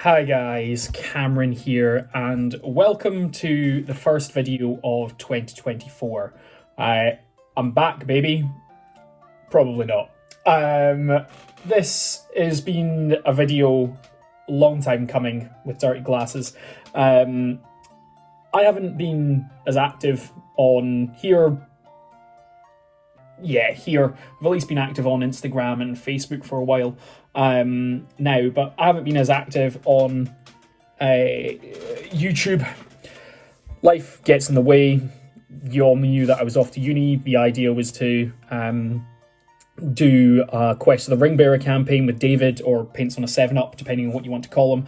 Hi guys, Cameron here, and welcome to the first video of 2024. I'm back, baby. Probably not. This has been a video long time coming with Dirty Glasses. I haven't been as active on here. Here. I've at least been active on Instagram and Facebook for a while now, but I haven't been as active on YouTube. Life gets in the way. You all knew that I was off to uni. The idea was to do a Quest of the Ring Bearer campaign with David, or PaintsOnA4Up, depending on what you want to call him.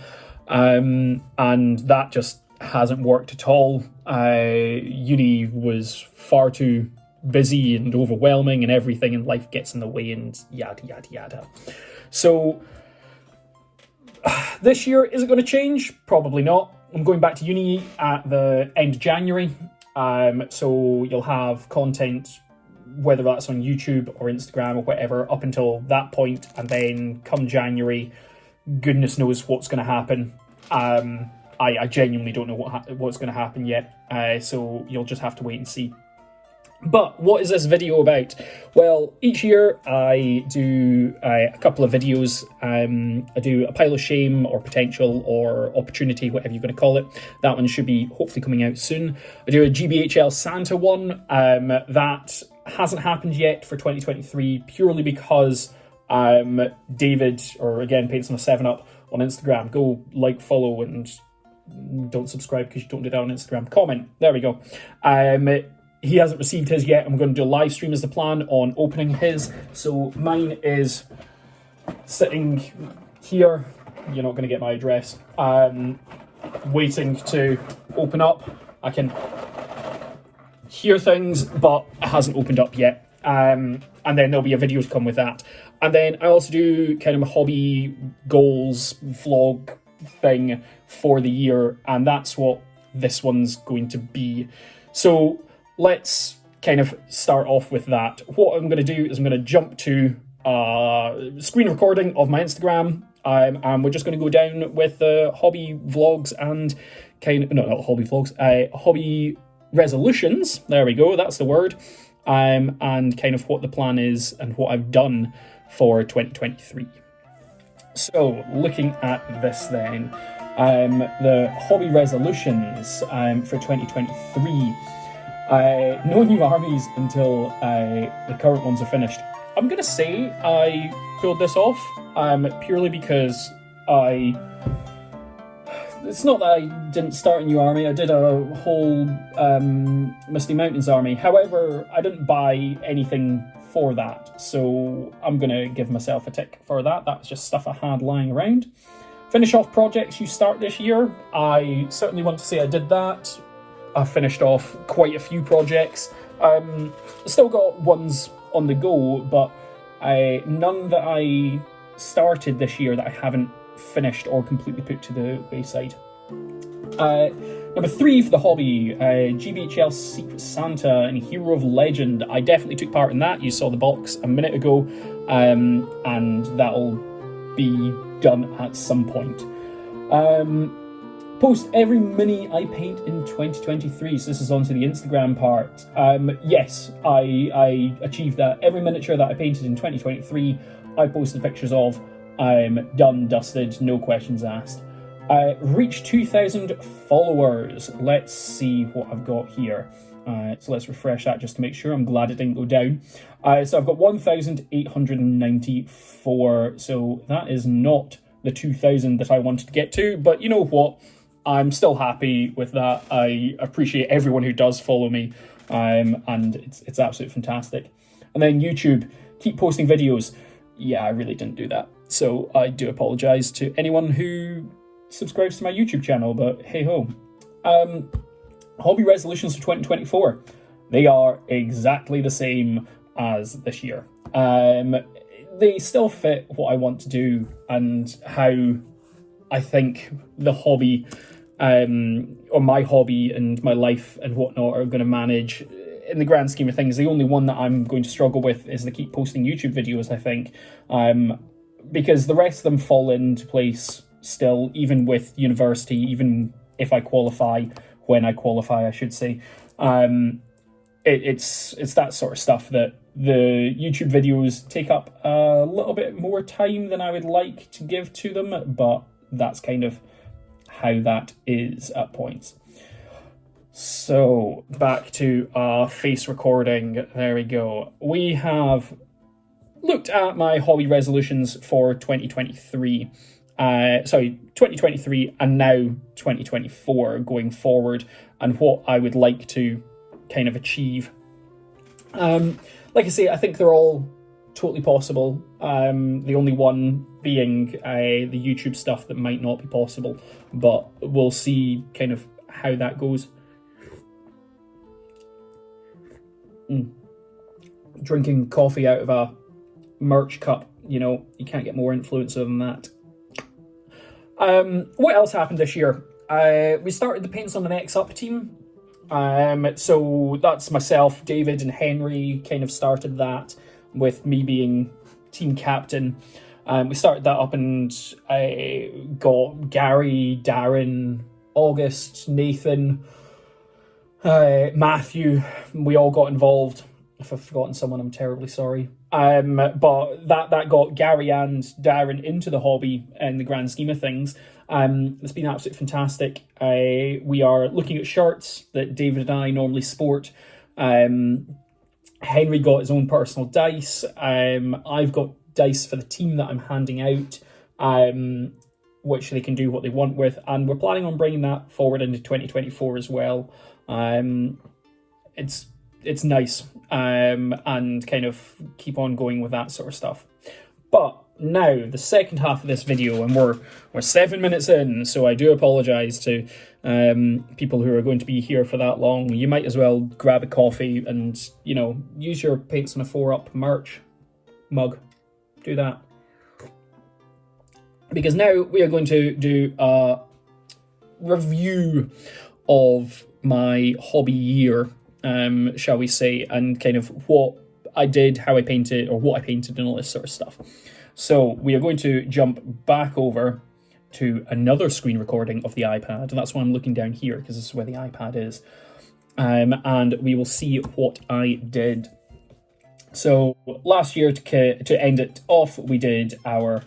And that just hasn't worked at all. Uni was far too busy and overwhelming and everything, and life gets in the way and yada yada yada. So this year, is it going to change? Probably not. I'm going back to uni at the end of January, so you'll have content, whether that's on YouTube or Instagram or whatever, up until that point, and then come January, goodness knows what's going to happen. I genuinely don't know what's going to happen yet, so you'll just have to wait and see. But what is this video about? Well, each year I do a couple of videos. I do a pile of shame or potential or opportunity, whatever you're going to call it. That one should be hopefully coming out soon. I do a GBHL Santa one. That hasn't happened yet for 2023, purely because David, or again, PaintsOnA4Up on Instagram, go like, follow, and don't subscribe because you don't do that on Instagram. Comment. There we go. He hasn't received his yet. I'm going to do a live stream as the plan on opening his. So mine is sitting here. You're not going to get my address. Waiting to open up. I can hear things, but it hasn't opened up yet. And then there'll be a video to come with that. And then I also do kind of a hobby goals vlog thing for the year. And that's what this one's going to be. So let's kind of start off with that. What I'm going to do is I'm going to jump to screen recording of my Instagram, and we're just going to go down with hobby vlogs and not hobby vlogs, hobby resolutions. There we go, that's the word. And kind of what the plan is and what I've done for 2023. So looking at this then, the hobby resolutions for 2023. No new armies until the current ones are finished. I'm going to say I pulled this off purely because it's not that I didn't start a new army. I did a whole Misty Mountains army. However, I didn't buy anything for that. So I'm going to give myself a tick for that. That was just stuff I had lying around. Finish off projects you start this year. I certainly want to say I did that. I finished off quite a few projects. Still got ones on the go, but none that I started this year that I haven't finished or completely put to the wayside. Number 3 for the hobby, GBHL Secret Santa and Hero of Legend. I definitely took part in that. You saw the box a minute ago, and that'll be done at some point. Post every mini I paint in 2023. So this is onto the Instagram part. Yes, I achieved that. Every miniature that I painted in 2023, I posted pictures of. I'm done, dusted, no questions asked. Reached 2,000 followers. Let's see what I've got here. So let's refresh that just to make sure. I'm glad it didn't go down. So I've got 1,894. So that is not the 2,000 that I wanted to get to, but you know what? I'm still happy with that. I appreciate everyone who does follow me, and it's absolutely fantastic. And then YouTube, keep posting videos. Yeah, I really didn't do that. So I do apologise to anyone who subscribes to my YouTube channel, but hey ho. Hobby resolutions for 2024. They are exactly the same as this year. They still fit what I want to do and how I think the hobby, or my hobby and my life and whatnot are going to manage. In the grand scheme of things, the only one that I'm going to struggle with is to keep posting YouTube videos, I think, because the rest of them fall into place still, even with university, even if I qualify, when I qualify, I should say. It's that sort of stuff that the YouTube videos take up a little bit more time than I would like to give to them, but that's kind of how that is at points. So back to our face recording. There we go. We have looked at my hobby resolutions for 2023. 2023 and now 2024 going forward, and what I would like to kind of achieve. Like I say, I think they're all totally possible. The only one being the YouTube stuff that might not be possible, but we'll see kind of how that goes. Drinking coffee out of a merch cup, you know, you can't get more influencer than that. What else happened this year? We started the PaintsOnA4Up team. So that's myself, David, and Henry kind of started that, with me being team captain. We started that up, and I got Gary, Darren, August, Nathan, Matthew. We all got involved. If I've forgotten someone, I'm terribly sorry. But that got Gary and Darren into the hobby in the grand scheme of things. It's been absolutely fantastic. We are looking at shirts that David and I normally sport. Henry got his own personal dice. I've got dice for the team that I'm handing out, which they can do what they want with. And we're planning on bringing that forward into 2024 as well. It's nice, and kind of keep on going with that sort of stuff. But now, the second half of this video, and we're 7 minutes in, so I do apologise to people who are going to be here for that long. You might as well grab a coffee and, you know, use your PaintsOnA4Up merch mug. Do that. Because now we are going to do a review of my hobby year, shall we say, and kind of what I did, how I painted, or what I painted, and all this sort of stuff. So we are going to jump back over to another screen recording of the iPad, and that's why I'm looking down here, because this is where the iPad is. And we will see what I did. So last year, to end it off, we did our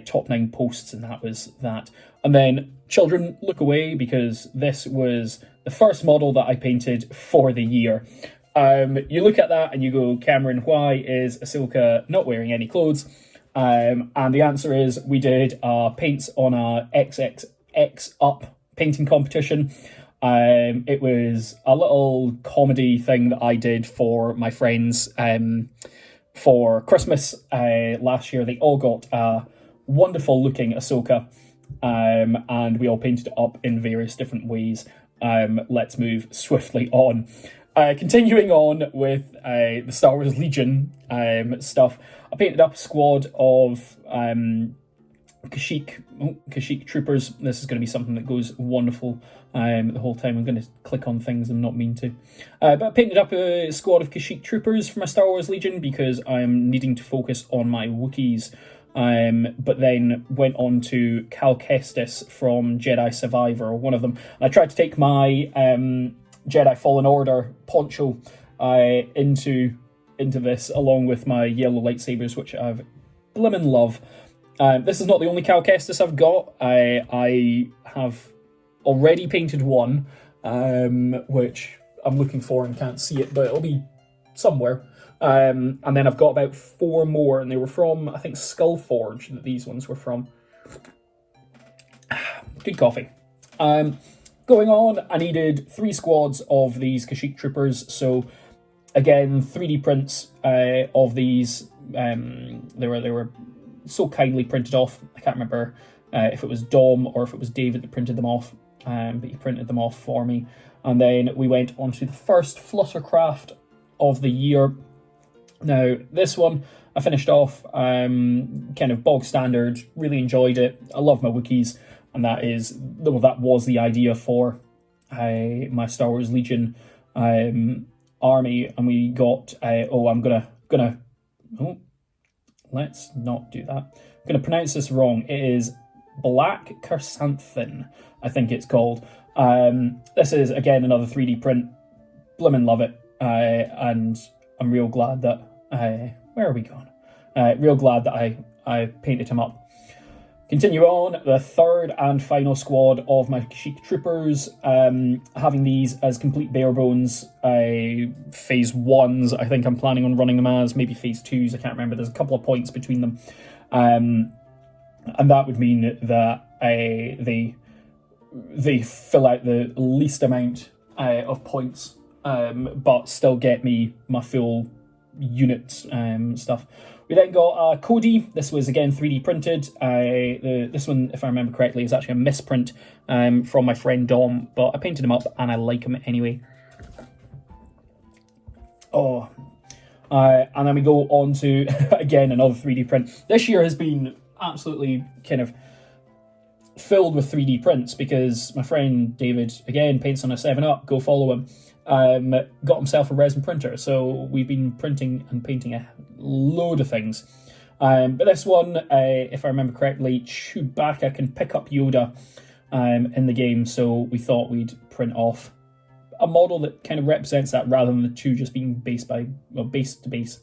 top 9 posts, and that was that. And then, children, look away, because this was the first model that I painted for the year. You look at that and you go, Cameron, why is Ahsoka not wearing any clothes? And the answer is, we did a PaintsOnA4Up painting competition. It was a little comedy thing that I did for my friends for Christmas last year. They all got a wonderful looking Ahsoka, and we all painted it up in various different ways. Let's move swiftly on. Continuing on with the Star Wars Legion stuff, I painted up a squad of Kashyyyk troopers. This is going to be something that goes wonderful the whole time. I'm going to click on things and not mean to. But I painted up a squad of Kashyyyk troopers for my Star Wars Legion because I'm needing to focus on my Wookiees. But then went on to Cal Kestis from Jedi Survivor, one of them. And I tried to take my Jedi Fallen Order poncho into this, along with my yellow lightsabers, which I've blimmin' love. This is not the only Cal Kestis I've got. I have already painted one, which I'm looking for and can't see it, but it'll be somewhere. And then I've got about 4 more, and they were from, I think, Skullforge, that these ones were from. Good coffee. Going on, I needed 3 squads of these Kashyyyk troopers, so again, 3D prints of these. They were so kindly printed off. I can't remember if it was Dom or if it was David that printed them off, but he printed them off for me. And then we went on to the first Fluttercraft of the year. Now, this one I finished off kind of bog standard, really enjoyed it. I love my Wookiees, and that was the idea for my Star Wars Legion army. And we got, let's not do that. I'm gonna pronounce this wrong. It is Black Chrysanthemum, I think it's called. This is, again, another 3D print. Blimmin' love it. And I'm real glad that... where are we going? Real glad that I painted him up. Continue on, the third and final squad of my Chic Troopers, having these as complete bare bones phase 1s, I think I'm planning on running them as, maybe phase 2s, I can't remember, there's a couple of points between them. And that would mean that they fill out the least amount of points, but still get me my full unit stuff. We then got Cody. This was, again, 3D printed. This one, if I remember correctly, is actually a misprint from my friend Dom, but I painted him up and I like him anyway. Oh, and then we go on to, again, another 3D print. This year has been absolutely kind of filled with 3D prints because my friend David, again, PaintsOnA4Up, go follow him, got himself a resin printer. So we've been printing and painting a load of things. But this one, if I remember correctly, Chewbacca can pick up Yoda in the game. So we thought we'd print off a model that kind of represents that rather than the two just being base to base.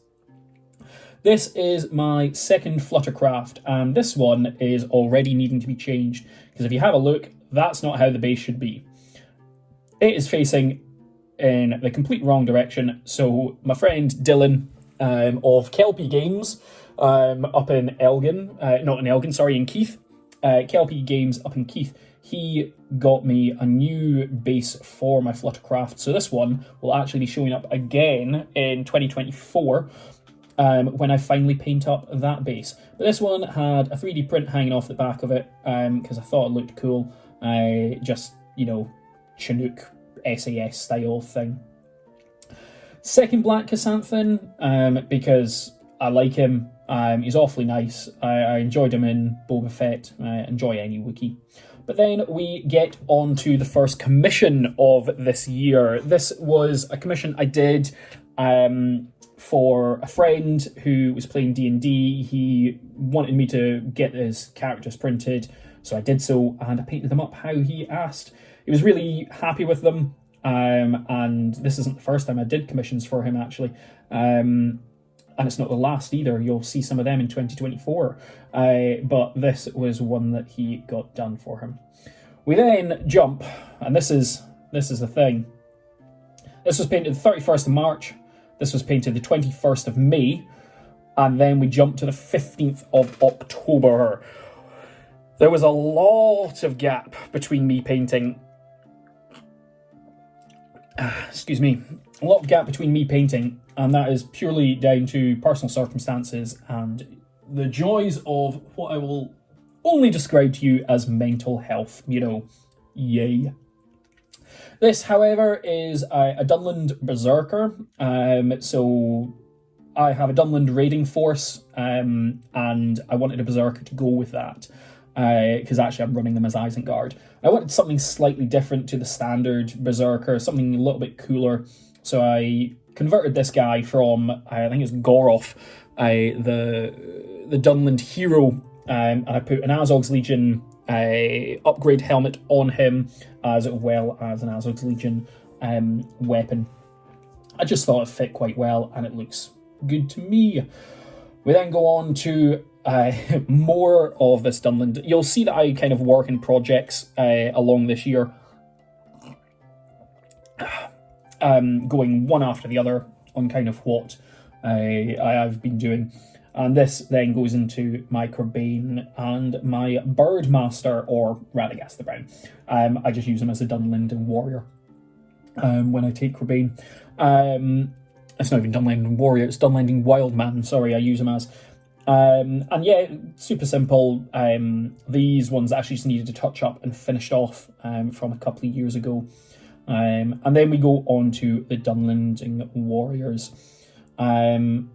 This is my second Fluttercraft, and this one is already needing to be changed, because if you have a look, that's not how the base should be. It is facing in the complete wrong direction, so my friend Dylan of Kelpie Games up in Elgin, in Keith, Kelpie Games up in Keith, he got me a new base for my Fluttercraft, so this one will actually be showing up again in 2024, when I finally paint up that base. But this one had a 3D print hanging off the back of it, because I thought it looked cool. Just, Chinook SAS style thing. Second Black Chrysanthemum, because I like him. He's awfully nice. I enjoyed him in Boba Fett. I enjoy any Wookiee. But then we get on to the first commission of this year. This was a commission I did for a friend who was playing D&D. He wanted me to get his characters printed, so I did so, and I painted them up how he asked. He was really happy with them, and this isn't the first time I did commissions for him, actually. And it's not the last either. You'll see some of them in 2024. But this was one that he got done for him. We then jump, and this is the thing. This was painted the 31st of March. This was painted the 21st of May. And then we jump to the 15th of October. There was a lot of gap between me painting. Excuse me. A lot of gap between me painting, and that is purely down to personal circumstances and the joys of what I will only describe to you as mental health. Yay. This, however, is a Dunland Berserker. So I have a Dunland raiding force, and I wanted a Berserker to go with that. Because actually I'm running them as Isengard. I wanted something slightly different to the standard Berserker, something a little bit cooler. So I converted this guy from, I think it's Goroth, the Dunland hero, and I put an Azog's Legion upgrade helmet on him, as well as an Azog's Legion weapon. I just thought it fit quite well, and it looks good to me. We then go on to more of this Dunland. You'll see that I kind of work in projects along this year, going one after the other on kind of what I've been doing. And this then goes into my Corbane and my Birdmaster, or Radagast the Brown. I just use him as a Dunlanding warrior when I take Corbane. It's not even Dunlanding warrior, it's Dunlanding wildman, sorry, I use him as. And yeah, super simple. These ones actually just needed to touch up and finished off from a couple of years ago. And then we go on to the Dunlanding warriors.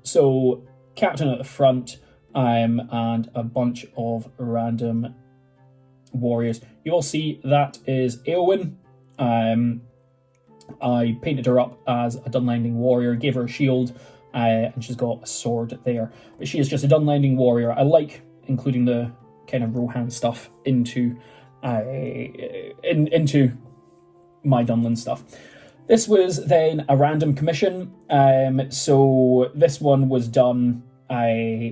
So captain at the front, and a bunch of random warriors. You all see that is Eowyn. I painted her up as a Dunlanding warrior, gave her a shield, and she's got a sword there. But she is just a Dunlanding warrior. I like including the kind of Rohan stuff into into my Dunland stuff. This was then a random commission. So this one was done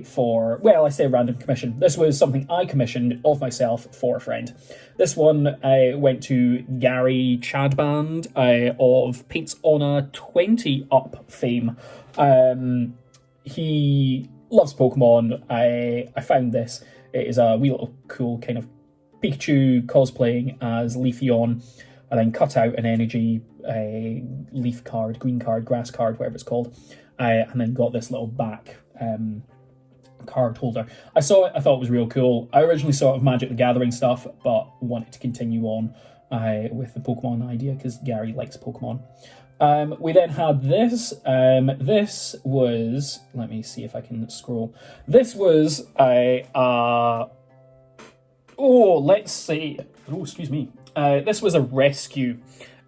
for, well, I say random commission. This was something I commissioned of myself for a friend. This one went to Gary Chadband of PaintsOnA4Up fame. He loves Pokemon. I found this. It is a wee little cool kind of Pikachu cosplaying as Leafeon, and then cut out an energy leaf card, green card, grass card, whatever it's called, and then got this little back card holder. I saw it, I thought it was real cool. I originally saw it with Magic the Gathering stuff, but wanted to continue on with the Pokemon idea because Gary likes Pokemon. We then had this. This was, let me see if I can scroll. This was this was a rescue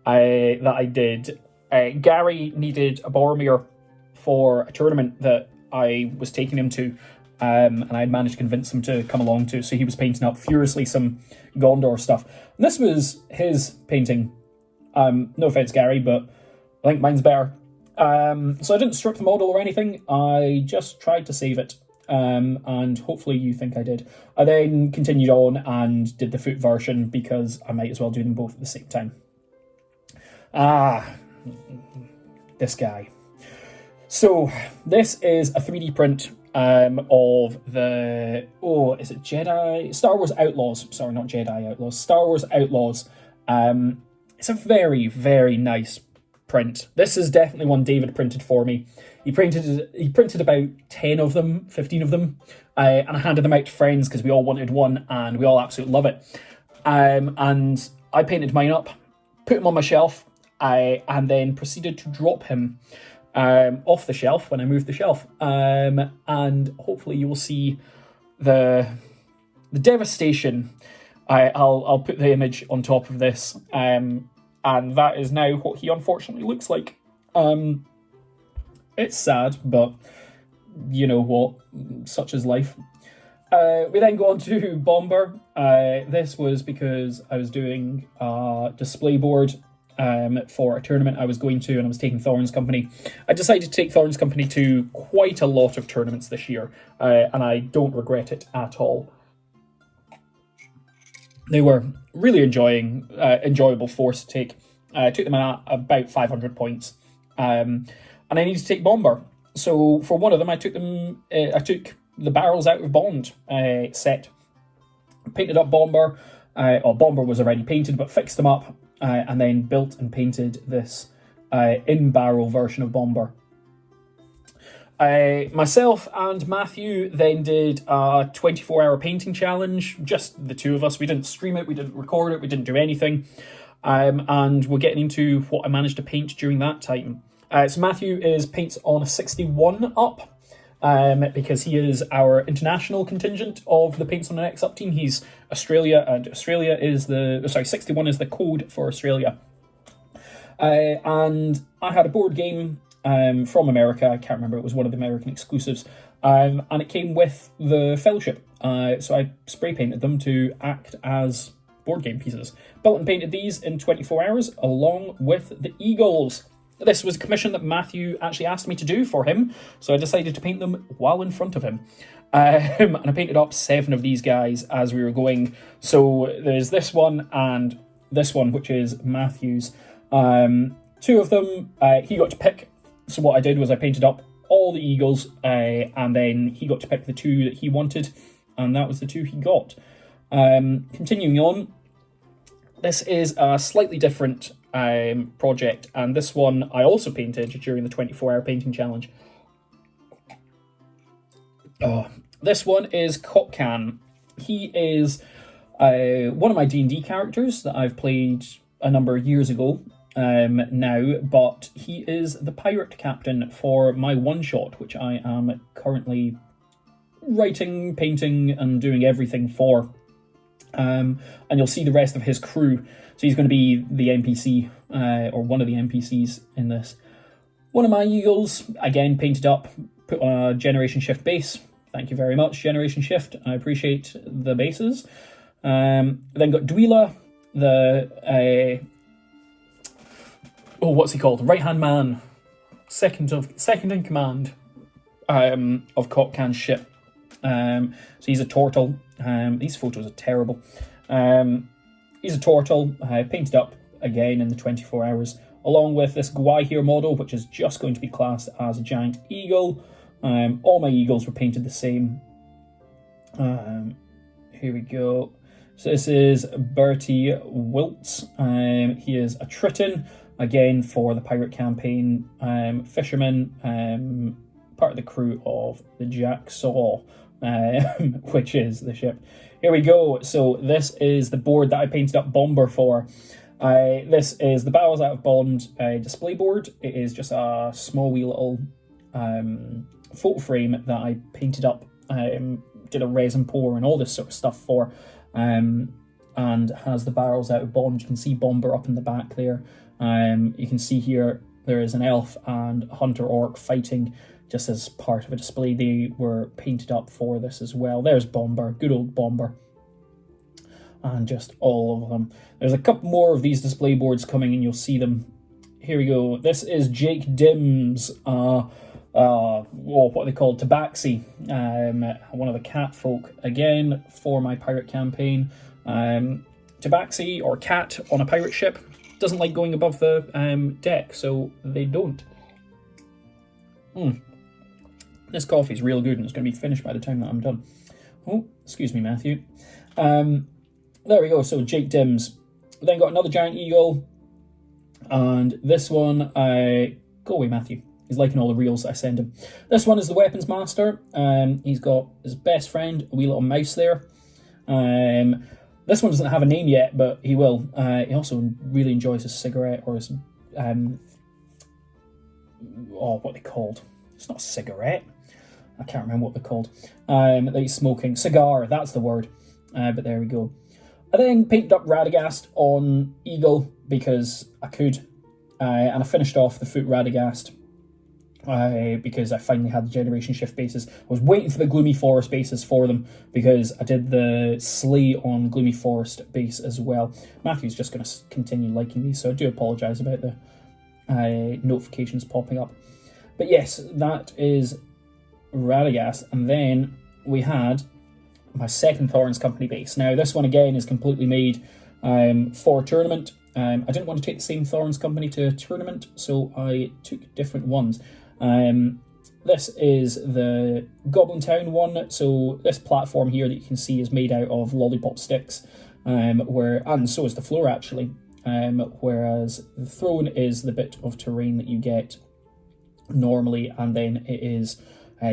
that I did. Gary needed a Boromir for a tournament that I was taking him to, and I managed to convince him to come along to, so he was painting up furiously some Gondor stuff. And this was his painting. No offense, Gary, but I think mine's better. So I didn't strip the model or anything, I just tried to save it. And hopefully you think I did. I then continued on and did the foot version because I might as well do them both at the same time. This guy. So this is a 3D print of the, is it Jedi? Star Wars Outlaws. Sorry, not Jedi Outlaws. Star Wars Outlaws. It's a very, very nice print. This is definitely one David printed for me. He printed about 10 of them, 15 of them, and I handed them out to friends because we all wanted one and we all absolutely love it. And I painted mine up, put him on my shelf, and then proceeded to drop him off the shelf when I moved the shelf. And hopefully you will see the devastation. I'll put the image on top of this, and that is now what he unfortunately looks like. It's sad, but you know what, such is life. We then go on to Bomber. This was because I was doing a display board for a tournament I was going to, and I was taking Thorns Company. I decided to take Thorns Company to quite a lot of tournaments this year, and I don't regret it at all. They were really enjoyable force to take. I took them at about 500 points. And I needed to take Bomber. So for one of them, I took the barrels out of Bond set. Painted up Bomber. Bomber was already painted, but fixed them up. And then built and painted this in-barrel version of Bomber. Myself and Matthew then did a 24-hour painting challenge. Just the two of us. We didn't stream it, we didn't record it, we didn't do anything. And we're getting into what I managed to paint during that time. So Matthew is PaintsOnA4Up, because he is our international contingent of the PaintsOnA4Up team. He's Australia, and 61 is the code for Australia. And I had a board game from America. I can't remember, it was one of the American exclusives. And it came with the Fellowship. So I spray painted them to act as board game pieces. Built and painted these in 24 hours along with the Eagles. This was a commission that Matthew actually asked me to do for him, so I decided to paint them while in front of him. And I painted up 7 of these guys as we were going. So there's this one and this one, which is Matthew's. 2 of them, he got to pick. So what I did was I painted up all the Eagles, and then he got to pick the 2 that he wanted, and that was the 2 he got. Continuing on, this is a slightly different project, and this one I also painted during the 24-hour painting challenge. This one is Kokkan. He is one of my D&D characters that I've played a number of years ago now, but he is the pirate captain for my one-shot, which I am currently writing, painting, and doing everything for. And you'll see the rest of his crew. So he's going to be the NPC, or one of the NPCs in this. One of my Eagles, again painted up, put on a Generation Shift base. Thank you very much, Generation Shift. I appreciate the bases. Then got Dweela, the what's he called? Right-hand man, second in command of Kotkan's ship. So he's a turtle. These photos are terrible. He's a turtle, painted up again in the 24 hours, along with this Gwahir model, which is just going to be classed as a giant eagle. All my eagles were painted the same. Here we go. So this is Bertie Wiltz. He is a Triton, again for the pirate campaign. Fisherman, part of the crew of the Jacksaw, which is the ship. Here we go. So this is the board that I painted up Bomber for. This is the Battles Out of Bond display board. It is just a small wee little photo frame that I painted up, did a resin pour and all this sort of stuff for, and has the Barrels Out of Bond. You can see Bomber up in the back there. You can see here there is an elf and a hunter orc fighting just as part of a display. They were painted up for this as well. There's Bomber, good old Bomber. And just all of them. There's a couple more of these display boards coming and you'll see them. Here we go. This is Jake Dim's, what are they called? Tabaxi. One of the cat folk, again, for my pirate campaign. Tabaxi, or cat on a pirate ship, doesn't like going above the deck, so they don't. This coffee's real good and it's going to be finished by the time that I'm done. Oh, excuse me, Matthew. There we go, so Jake Dim's. Then got another giant eagle. And this one, go away, Matthew. He's liking all the reels that I send him. This one is the Weapons Master. He's got his best friend, a wee little mouse there. This one doesn't have a name yet, but he will. He also really enjoys his cigarette, or his, what are they called? It's not a cigarette. I can't remember what they're called. That he's smoking. Cigar, that's the word. But there we go. I then painted up Radagast on Eagle because I could. And I finished off the foot Radagast because I finally had the Generation Shift bases. I was waiting for the Gloomy Forest bases for them because I did the Slay on Gloomy Forest base as well. Matthew's just going to continue liking these, so I do apologise about the notifications popping up. But yes, that is Radagast. And then we had my second Thorns Company base. Now, this one again is completely made for a tournament. I didn't want to take the same Thorns Company to a tournament, so I took different ones. This is the Goblin Town one. So this platform here that you can see is made out of lollipop sticks, and so is the floor actually. Whereas the throne is the bit of terrain that you get normally, and then it is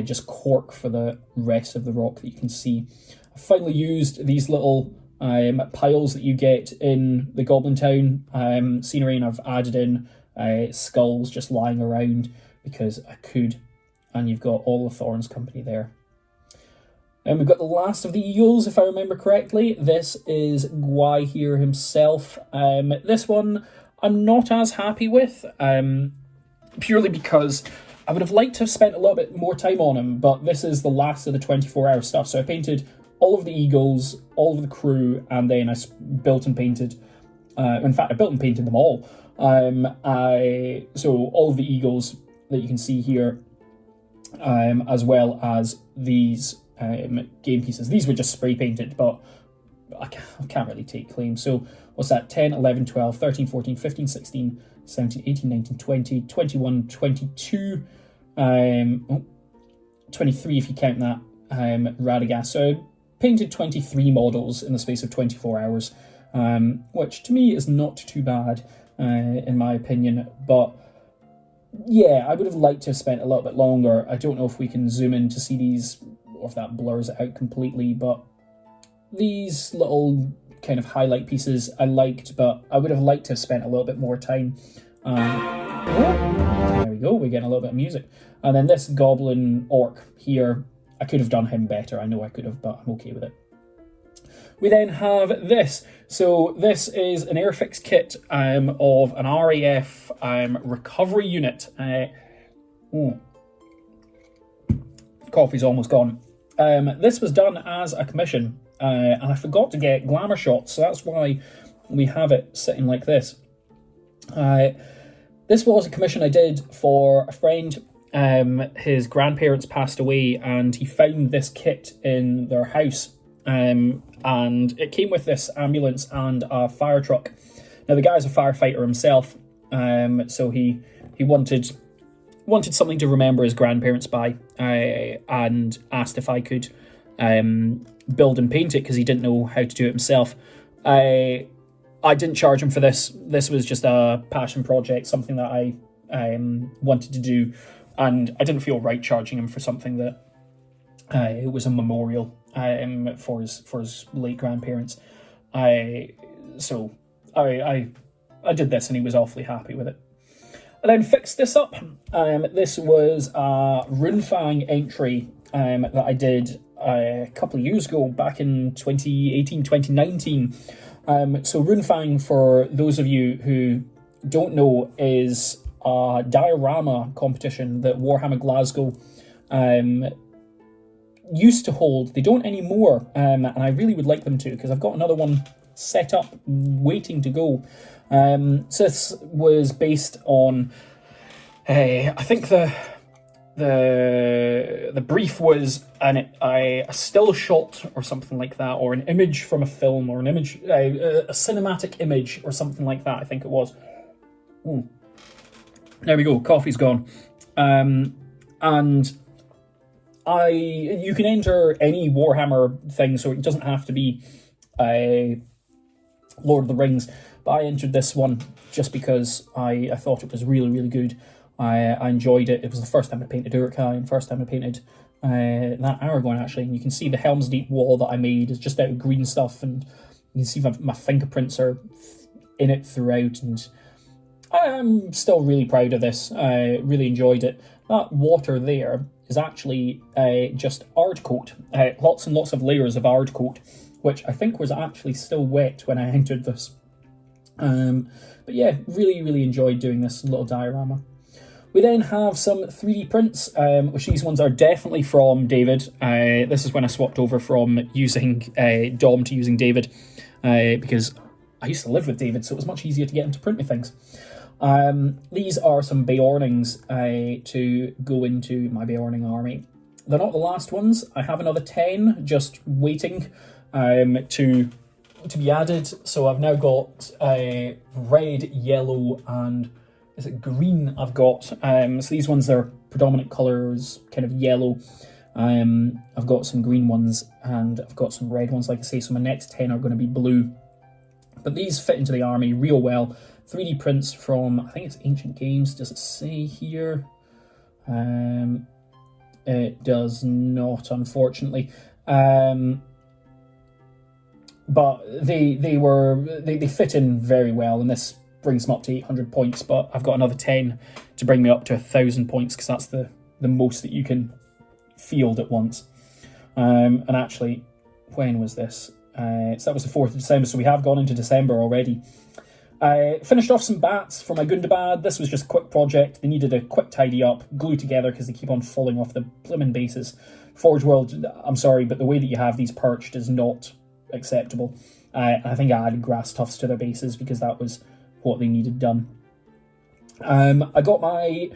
just cork for the rest of the rock that you can see. I finally used these little piles that you get in the Goblin Town scenery, and I've added in skulls just lying around because I could, and you've got all the Thorns Company there. And we've got the last of the eagles, if I remember correctly. This is Gwahir himself. This one I'm not as happy with, purely because I would have liked to have spent a little bit more time on him, but this is the last of the 24-hour stuff. So I painted all of the eagles, all of the crew, and then I built and painted. In fact, I built and painted them all. So all of the eagles that you can see here, as well as these game pieces. These were just spray painted, but I can't really take claim. So what's that? 10, 11, 12, 13, 14, 15, 16, 17, 18, 19, 20, 21, 22, 23 if you count that Radagast. So I painted 23 models in the space of 24 hours, which to me is not too bad in my opinion. But yeah, I would have liked to have spent a little bit longer. I don't know if we can zoom in to see these, or if that blurs it out completely, but these little kind of highlight pieces I liked, but I would have liked to have spent a little bit more time. There we go, we're getting a little bit of music. And then this Goblin Orc here, I could have done him better. I know I could have, but I'm okay with it. We then have this. So this is an Airfix kit of an RAF recovery unit. Coffee's almost gone. This was done as a commission, and I forgot to get glamour shots, so that's why we have it sitting like this. This was a commission I did for a friend. His grandparents passed away, and he found this kit in their house, and it came with this ambulance and a fire truck. Now, the guy's a firefighter himself, so he wanted something to remember his grandparents by, and asked if I could build and paint it because he didn't know how to do it himself. I didn't charge him for this. This was just a passion project, something that I wanted to do, and I didn't feel right charging him for something that it was a memorial for his late grandparents. So I did this, and he was awfully happy with it. I then fixed this up. This was a Runefang entry that I did a couple of years ago, back in 2018, 2019. So Runefang, for those of you who don't know, is a diorama competition that Warhammer Glasgow used to hold. They don't anymore, and I really would like them to, because I've got another one set up waiting to go. So this was based on, I think the brief was a still shot or something like that, or an image from a film, or an image, a cinematic image or something like that, I think it was. Ooh. There we go, coffee's gone. And you can enter any Warhammer thing, so it doesn't have to be Lord of the Rings, but I entered this one just because I thought it was really, really good. I enjoyed it. It was the first time I painted Uruk-hai, and first time I painted that Aragorn, actually. And you can see the Helm's Deep wall that I made is just out of green stuff, and you can see my fingerprints are in it throughout, and I'm still really proud of this. I really enjoyed it. That water there is actually just Ardcoat. Lots and lots of layers of Ardcoat, which I think was actually still wet when I entered this. But yeah, really, really enjoyed doing this little diorama. We then have some 3D prints, which these ones are definitely from David. This is when I swapped over from using Dom to using David, because I used to live with David, so it was much easier to get him to print me things. These are some Beornings to go into my Beorning army. They're not the last ones. I have another 10 just waiting to be added. So I've now got red, yellow, and is it green I've got. So these ones are predominant colours, kind of yellow. I've got some green ones, and I've got some red ones, like I say, so my next 10 are going to be blue. But these fit into the army real well. 3D prints from, I think it's Ancient Games. Does it say here? It does not, unfortunately. But they fit in very well, and this brings them up to 800 points, but I've got another 10 to bring me up to 1,000 points, because that's the most that you can field at once. And actually, when was this? So that was the 4th of December, so we have gone into December already. I finished off some bats for my Gundabad. This was just a quick project. They needed a quick tidy up, glue together, because they keep on falling off the blimmin' bases. Forge World, I'm sorry, but the way that you have these perched is not acceptable. I think I added grass tufts to their bases because that was what they needed done. I got my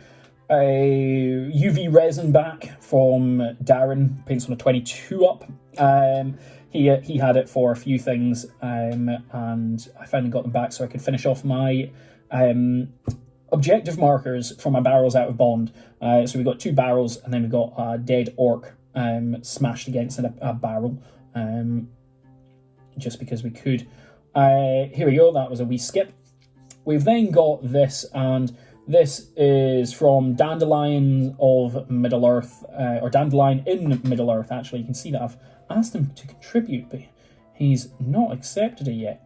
UV resin back from Darren, PaintsOnA4Up. He had it for a few things, and I finally got them back so I could finish off my objective markers for my barrels out of bond. So we got 2 barrels, and then we got a dead orc smashed against a barrel, just because we could. Here we go, that was a wee skip. We've then got this, and this is from Dandelion of Middle-earth, or Dandelion in Middle-earth, actually. You can see that I've asked him to contribute, but he's not accepted it yet.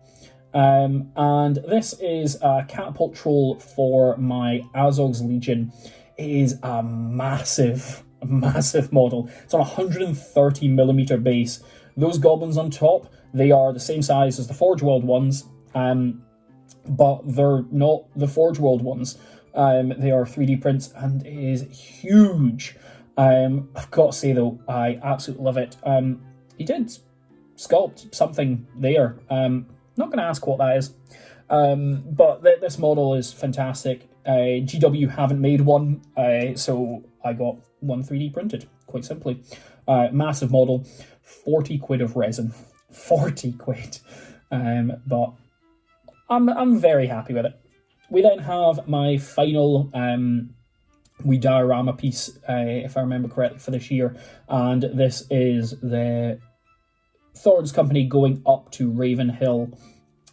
And this is a catapult troll for my Azog's Legion. It is a massive, massive model. It's on a 130mm base. Those goblins on top, they are the same size as the Forge World ones, but they're not the Forge World ones. They are 3D prints, and it is huge. I've got to say though, I absolutely love it. He did sculpt something there. Not going to ask what that is. But this model is fantastic. GW haven't made one, so I got one 3D printed, quite simply. Massive model, 40 quid of resin. 40 quid. But I'm very happy with it. We then have my final wee diorama piece, if I remember correctly, for this year, and this is the Thorns Company going up to Ravenhill.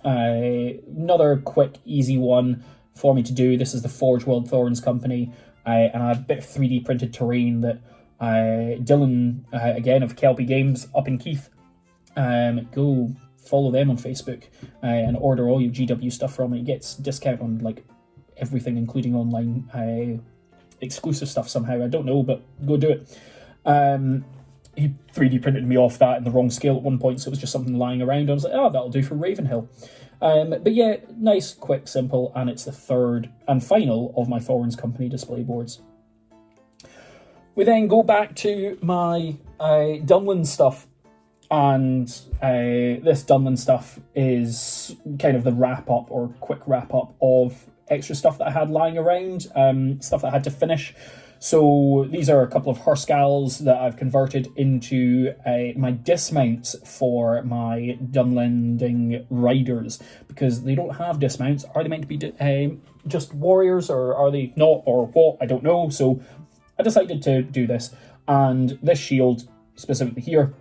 Another quick, easy one for me to do. This is the Forge World Thorns Company, and a bit of 3D printed terrain that Dylan, again, of Kelpie Games up in Keith. Go follow them on Facebook and order all your GW stuff from it. It gets discount on like everything, including online exclusive stuff somehow. I don't know, but go do it. He 3D printed me off that in the wrong scale at one point, so it was just something lying around. I was like, oh, that'll do for Ravenhill. But yeah, nice, quick, simple, and it's the third and final of my Thorns Company display boards. We then go back to my Dunlin stuff, and this Dunlin stuff is kind of the wrap-up or quick wrap-up of extra stuff that I had lying around, stuff that I had to finish. So these are a couple of Hurscals that I've converted into my dismounts for my Dunlending riders, because they don't have dismounts. Are they meant to be just warriors, or are they not, or what? I don't know. So I decided to do this, and this shield, specifically here,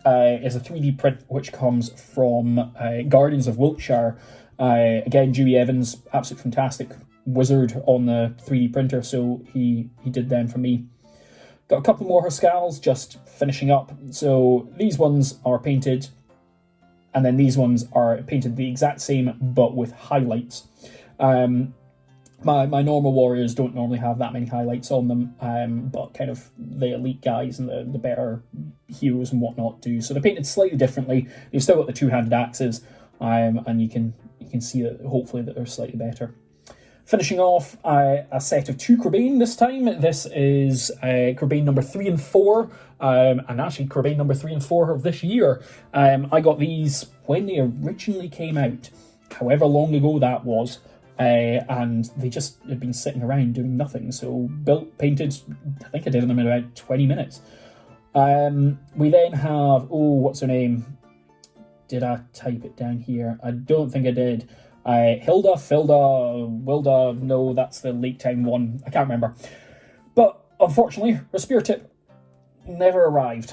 is a 3D print which comes from Guardians of Wiltshire. Again, Dewey Evans, absolutely fantastic wizard on the 3D printer, so he did them for me. Got a couple more Hurscals just finishing up. So these ones are painted, and then these ones are painted the exact same but with highlights. My normal warriors don't normally have that many highlights on them, but kind of the elite guys and the better heroes and whatnot do. So they're painted slightly differently. They've still got the two-handed axes, and you can see that hopefully that they're slightly better. Finishing off a set of 2 Corbane this time. This is Corbane number 3 and 4, and actually Corbane number 3 and 4 of this year. I got these when they originally came out, however long ago that was, and they just had been sitting around doing nothing. So built, painted, I think I did them in about 20 minutes. We then have, what's her name? Did I type it down here? I don't think I did. Hilda, Filda, Wilda, no, that's the late time one. I can't remember. But unfortunately, her spear tip never arrived,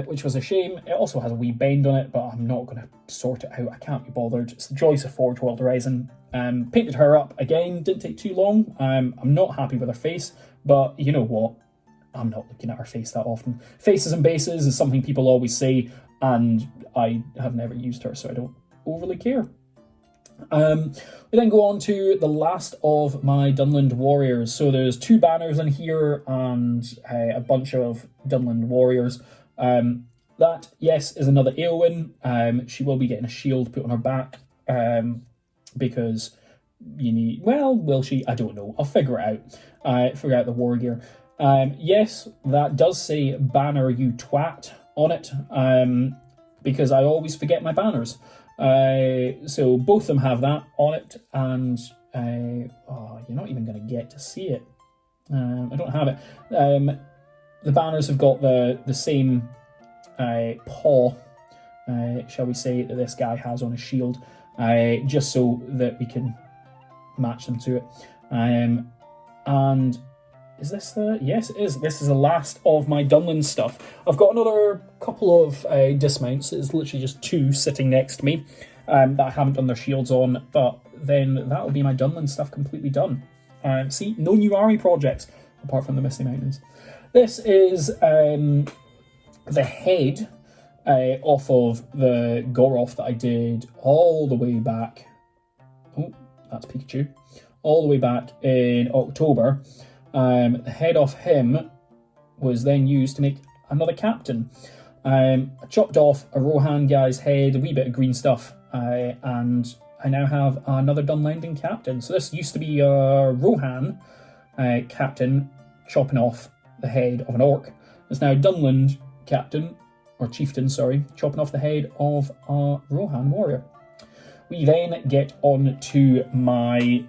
which was a shame. It also has a wee bend on it, but I'm not going to sort it out. I can't be bothered. It's the joys of Forge World Horizon. Painted her up again, didn't take too long. I'm not happy with her face, but you know what? I'm not looking at her face that often. Faces and bases is something people always say, and I have never used her, so I don't overly care. We then go on to the last of my Dunland warriors. So there's 2 banners in here and a bunch of Dunland warriors. That, yes, is another Eowyn. She will be getting a shield put on her back, because you need... Well, will she? I don't know. I'll figure it out. Figure out the war gear. Yes, that does say banner you twat on it, because I always forget my banners. So both of them have that on it, and you're not even going to get to see it. I don't have it. The banners have got the same paw, shall we say, that this guy has on his shield, just so that we can match them to it. And is this the... Yes, it is. This is the last of my Dunland stuff. I've got another couple of dismounts. It's literally just 2 sitting next to me that I haven't done their shields on, but then that'll be my Dunland stuff completely done. See, no new army projects, apart from the Misty Mountains. This is the head off of the Goroth that I did all the way back... Oh, that's Pikachu. All the way back in October. The head off him was then used to make another captain. I chopped off a Rohan guy's head, a wee bit of green stuff, and I now have another Dunlending captain. So this used to be a Rohan captain chopping off the head of an orc. It's now Dunland captain, or chieftain, sorry, chopping off the head of a Rohan warrior. We then get on to my,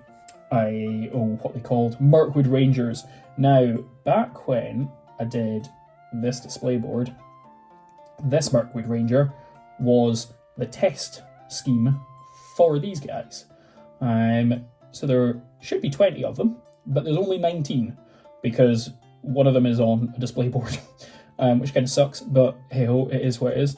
what they called, Mirkwood Rangers. Now, back when I did this display board, this Mirkwood Ranger was the test scheme for these guys. So there should be 20 of them, but there's only 19 because one of them is on a display board, which kind of sucks, but hey ho, it is what it is.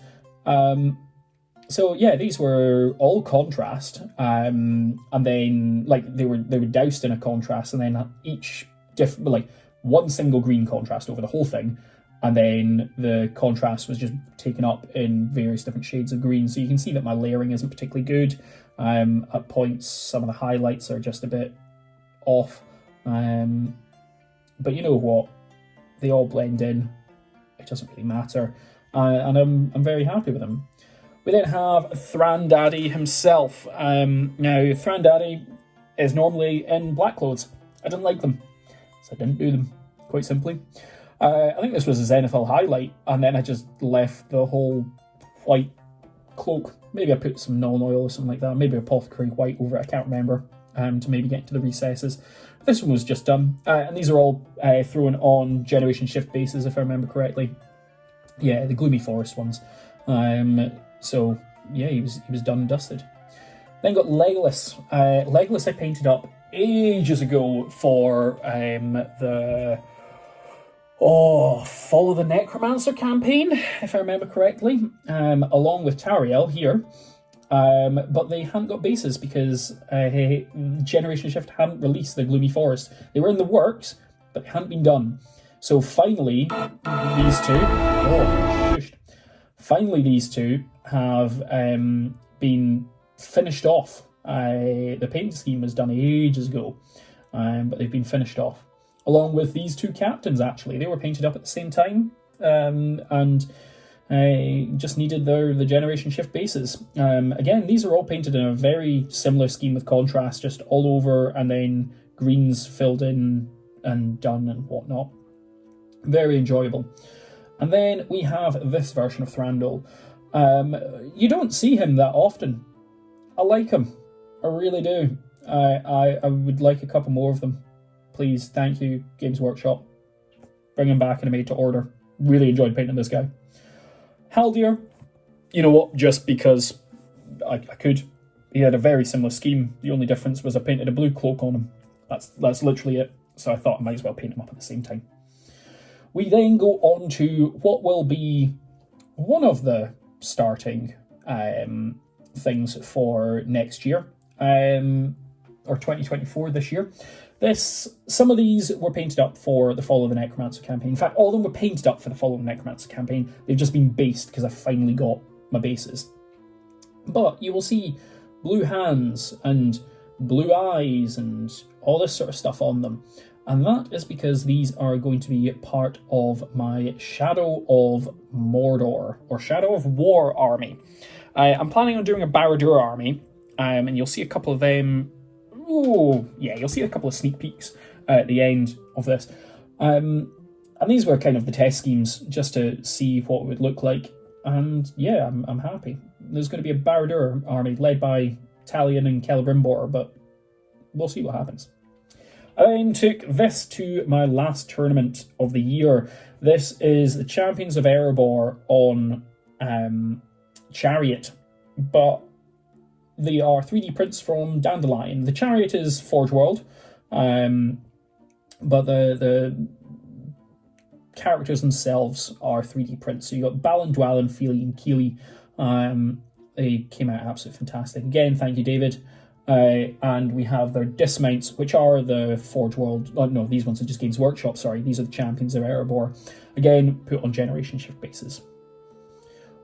So yeah, these were all contrast, and then like they were doused in a contrast, and then each different, like one single green contrast over the whole thing, and then the contrast was just taken up in various different shades of green. So you can see that my layering isn't particularly good. At points, some of the highlights are just a bit off, but you know what? They all blend in. It doesn't really matter, and I'm very happy with them. We then have Thrandaddy himself. Now, Thrandaddy is normally in black clothes. I didn't like them, so I didn't do them, quite simply. I think this was a Zenithal highlight, and then I just left the whole white cloak. Maybe I put some Null oil or something like that, maybe Apothecary white over it, I can't remember, to maybe get into the recesses. This one was just done, and these are all thrown on Generation Shift bases, if I remember correctly. Yeah, the Gloomy Forest ones. So yeah, he was done and dusted. Then got Legolas. Legolas I painted up ages ago for the Follow the Necromancer campaign, if I remember correctly, along with Tariel here. But they hadn't got bases because Generation Shift hadn't released the Gloomy Forest. They were in the works, but they hadn't been done. So finally, these two... Finally, these two have been finished off. The paint scheme was done ages ago, but they've been finished off. Along with these two captains, actually. They were painted up at the same time, and just needed the Generation Shift bases. Again, these are all painted in a very similar scheme with contrast, just all over, and then greens filled in and done and whatnot. Very enjoyable. And then we have this version of Thranduil. You don't see him that often. I like him. I really do. I would like a couple more of them. Please, thank you, Games Workshop. Bring him back in a made to order. Really enjoyed painting this guy. Haldir, you know what, just because I could. He had a very similar scheme. The only difference was I painted a blue cloak on him. That's literally it. So I thought I might as well paint him up at the same time. We then go on to what will be one of the starting things for next year, or 2024 this year. Some of these were painted up for the Follow the Necromancer campaign. In fact, all of them were painted up for the Follow the Necromancer campaign. They've just been based because I finally got my bases. But you will see blue hands and blue eyes and all this sort of stuff on them. And that is because these are going to be part of my Shadow of Mordor, or Shadow of War army. I'm planning on doing a Barad-dûr army, and you'll see a couple of them. Oh, yeah, you'll see a couple of sneak peeks at the end of this. And these were kind of the test schemes, just to see what it would look like. And yeah, I'm happy. There's going to be a Barad-dûr army led by Talion and Celebrimbor, but we'll see what happens. I then took this to my last tournament of the year. This is the Champions of Erebor on Chariot, but they are 3D prints from Dandelion. The Chariot is Forge World, but the characters themselves are 3D prints. So you got Balin, Dwalin, Feely, and Keely. They came out absolutely fantastic. Again, thank you, David. And we have their dismounts, which are the Forge World. Oh, no, these ones are just Games Workshop, sorry. These are the Champions of Erebor. Again, put on Generation Shift bases.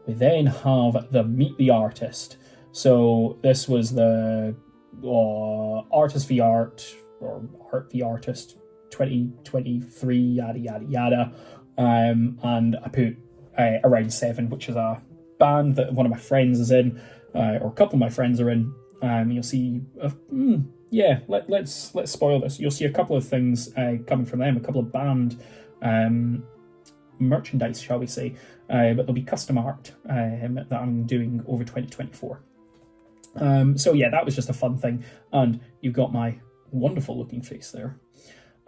We then have the Meet the Artist. So this was the Artist v Art, or Art v Artist 2023, yada, yada, yada. And I put Around 7, which is a band that one of my friends is in, or a couple of my friends are in. You'll see, let's spoil this. You'll see a couple of things coming from them, a couple of band merchandise, shall we say, but there'll be custom art that I'm doing over 2024. So yeah, that was just a fun thing, and you've got my wonderful looking face there.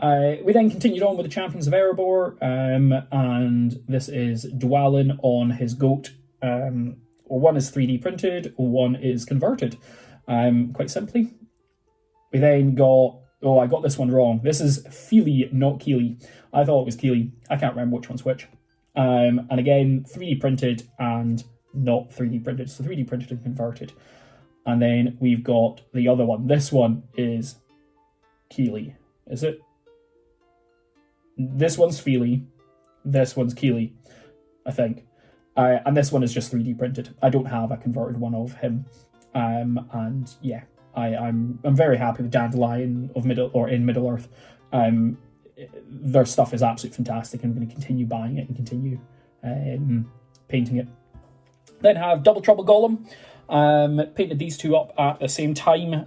We then continued on with the Champions of Erebor, and this is Dwalin on his goat. One is 3D printed, one is converted, quite simply. We then got, I got this one wrong. This is Feely, not Keely. I thought it was Keely. I can't remember which one's which. And again, 3D printed and not 3D printed. So 3D printed and converted. And then we've got the other one. This one is Keely. Is it? This one's Feely. This one's Keely, I think. And this one is just 3D printed. I don't have a converted one of him. And yeah, I'm very happy with Dandelion of Middle-earth. Their stuff is absolutely fantastic. I'm going to continue buying it and continue painting it. Then have Double Trouble Golem. Painted these two up at the same time.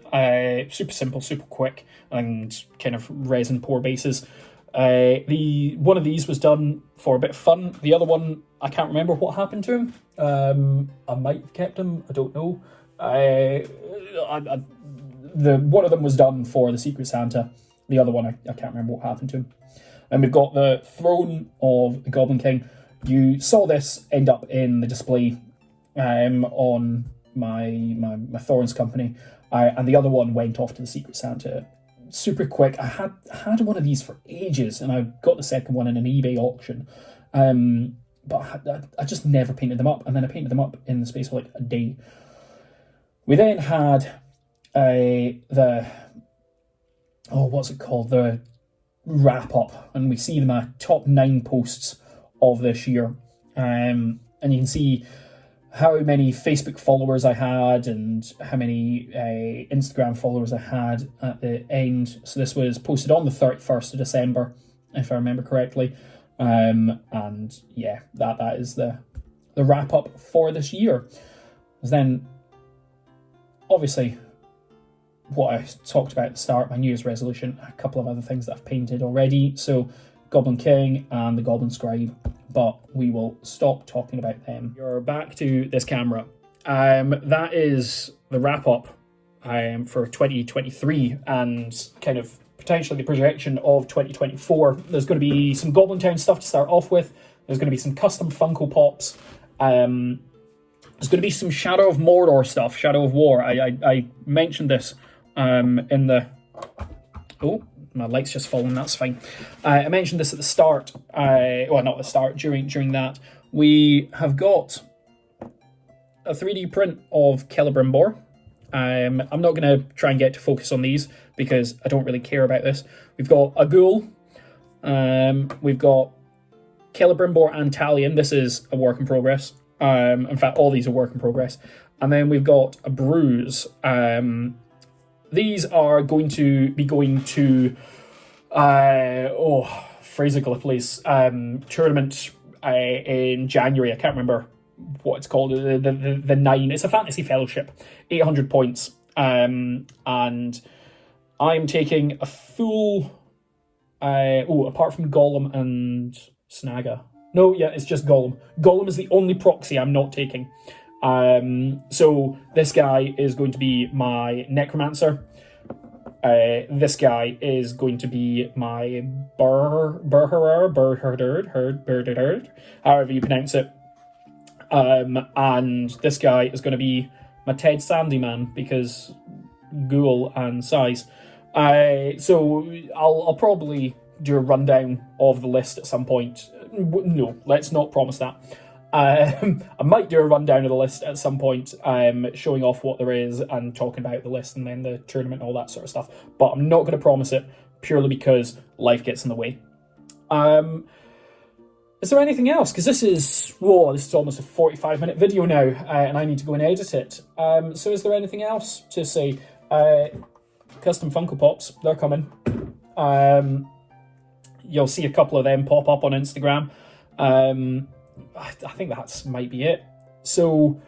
Super simple, super quick, and kind of resin pour bases. One of these was done for a bit of fun. The other one, I can't remember what happened to him. I might have kept him. I don't know. One of them was done for the Secret Santa. The other one, I can't remember what happened to him. And we've got the Throne of the Goblin King. You saw this end up in the display on my Thorns company, and the other one went off to the Secret Santa. Super quick. I had one of these for ages, and I got the second one in an eBay auction, but I just never painted them up, and then I painted them up in the space of like a day. We then had what's it called? The wrap up, and we see my top 9 posts of this year, and you can see how many Facebook followers I had and how many Instagram followers I had at the end. So this was posted on the 31st of December, if I remember correctly. And yeah, that is the wrap up for this year. Then, obviously, what I talked about at the start, my New Year's resolution, a couple of other things that I've painted already. So Goblin King and the Goblin Scribe, but we will stop talking about them. You're back to this camera. That is the wrap up for 2023 and kind of potentially the projection of 2024. There's going to be some Goblin Town stuff to start off with. There's going to be some custom Funko Pops. There's going to be some Shadow of Mordor stuff, Shadow of War. I mentioned this in the... Oh, my light's just fallen, that's fine. I mentioned this at the start. Well, not at the start, during that. We have got a 3D print of Celebrimbor. I'm not going to try and get to focus on these because I don't really care about this. We've got a Ghoul. We've got Celebrimbor and Talion. This is a work in progress. In fact, all these are work in progress. And then we've got a Bruise. These are going to be going to Fraser Gallipoli's tournament in January. I can't remember what it's called. The 9. It's a fantasy fellowship, 800 points. And I'm taking a full. Apart from Gollum and Snaga. No, yeah, it's just Gollum. Gollum is the only proxy I'm not taking. So this guy is going to be my Necromancer. This guy is going to be my Berherd, however you pronounce it. And this guy is going to be my Ted Sandyman because Ghoul and size. So I'll probably do a rundown of the list at some point. No, let's not promise that. I might do a rundown of the list at some point, showing off what there is and talking about the list and then the tournament and all that sort of stuff. But I'm not going to promise it purely because life gets in the way. Is there anything else? Because this is almost a 45-minute video now, and I need to go and edit it. So is there anything else to say? Custom Funko Pops, they're coming. You'll see a couple of them pop up on Instagram. I think that might be it. So,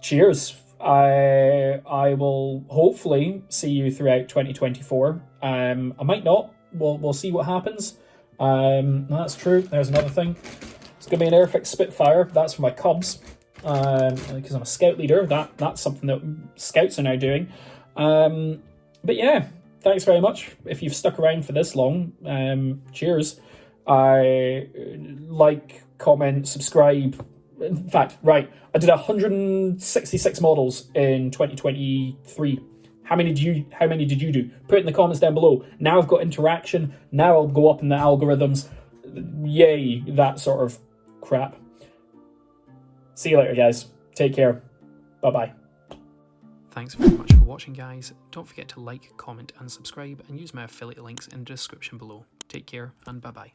cheers. I will hopefully see you throughout 2024. I might not. We'll see what happens. That's true. There's another thing. It's going to be an Airfix Spitfire. That's for my Cubs. Because I'm a scout leader. That's something that scouts are now doing. But yeah, thanks very much. If you've stuck around for this long, cheers. Like, comment, subscribe. In fact, right, I did 166 models in 2023. How many did you do? Put it in the comments down below. Now I've got interaction. Now I'll go up in the algorithms. Yay, that sort of crap. See you later, guys. Take care. Bye-bye. Thanks very much for watching, guys. Don't forget to like, comment and subscribe, and use my affiliate links in the description below. Take care and bye-bye.